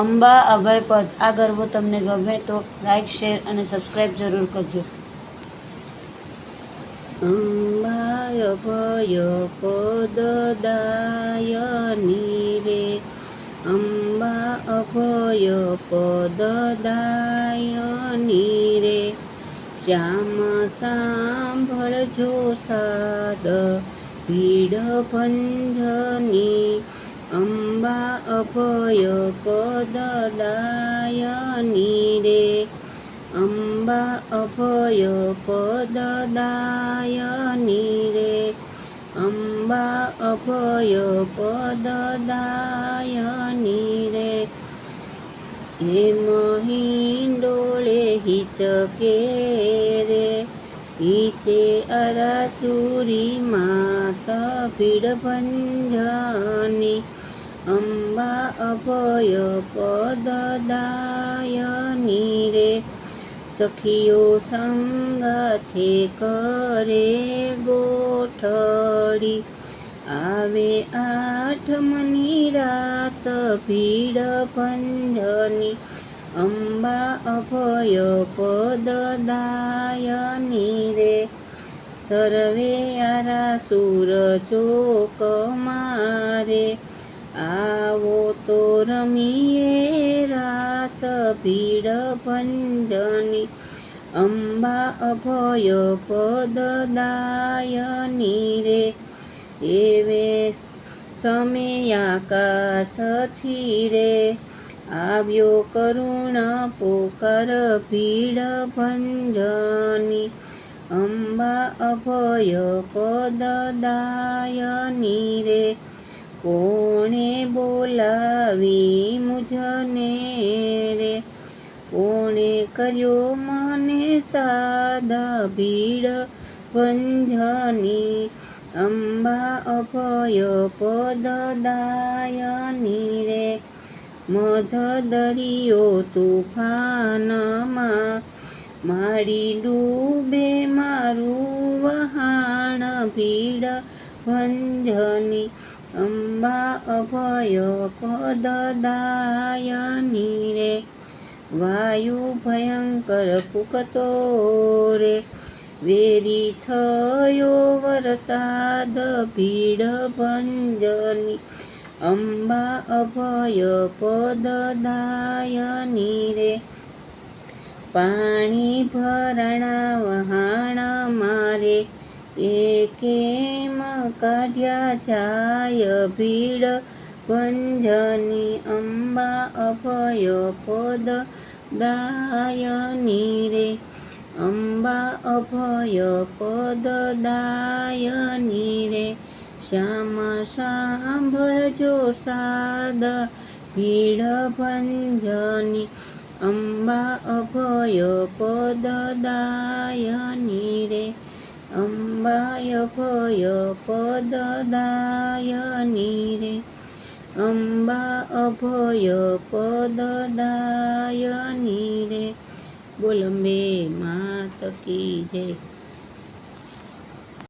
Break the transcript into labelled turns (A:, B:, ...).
A: અંબા અભય પદ. આ ગરબો તમને ગમે તો લાઈક, શેર અને સબસ્ક્રાઈબ જરૂર કરજો. અંબા અભય પદ દાયની રે, અંબા અભય પદ દાયની રે, શ્યામ સાંભળજો સાદ પીડ ભંજની, અંબા અભય પદ દાયની રે, અંબા અભય પદ દાયની રે, અંબા અભય પદ દાયની રે, હેમ હિંડોળે હિચકે રે, હિચે અરાસુરી માત પીડ ભંજની, અંબા અભય પદ દાયની રે, સખીઓ સંગાથે કરે ગોઠડી, આવે આઠમની રાત પીડ ભંજની, અંબા અભય પદ દાયની રે, સર્વે આરાસુર ચોક મારે, આવો તો રમીએ રાસ પીડ ભંજની, અંબા અભય પદ દાયની રે, એવે સમય આકાશથી રે, આવ્યો કરુણ પોકાર પીડ ભંજની, અંબા અભય પદ દાયની રે, કોણે બોલાવી મુજને રે, કોણે કર્યો મને સાદ પીડ ભંજની, અંબા અભય પદ દાયની રે, મધ દરિયો તુફાનમાં મારી ડૂબે મારું વહાણ પીડ ભંજની, અંબા અભય પદ દાયની રે, વાયુ ભયંકર ફૂંકતો રે, વેરી થયો વરસાદ પીડ ભંજની, અંબા અભય પદ દાયની રે, પાણી ભરણા વહાણ મારે, એકેમ કાઢ્યા જાય ભીડ ભંજની, અંબા અભય પદ દાયની રે, અંબા અભય પદ દાયની રે, શ્યામ સાંભળજો સાદ પીડ ભંજની, અંબા અભય પદ દાયની રે, અંબા અભય પદ દાયની રે, અંબા અભય પદ દાયની રે. બોલ અંબે માત કી જય.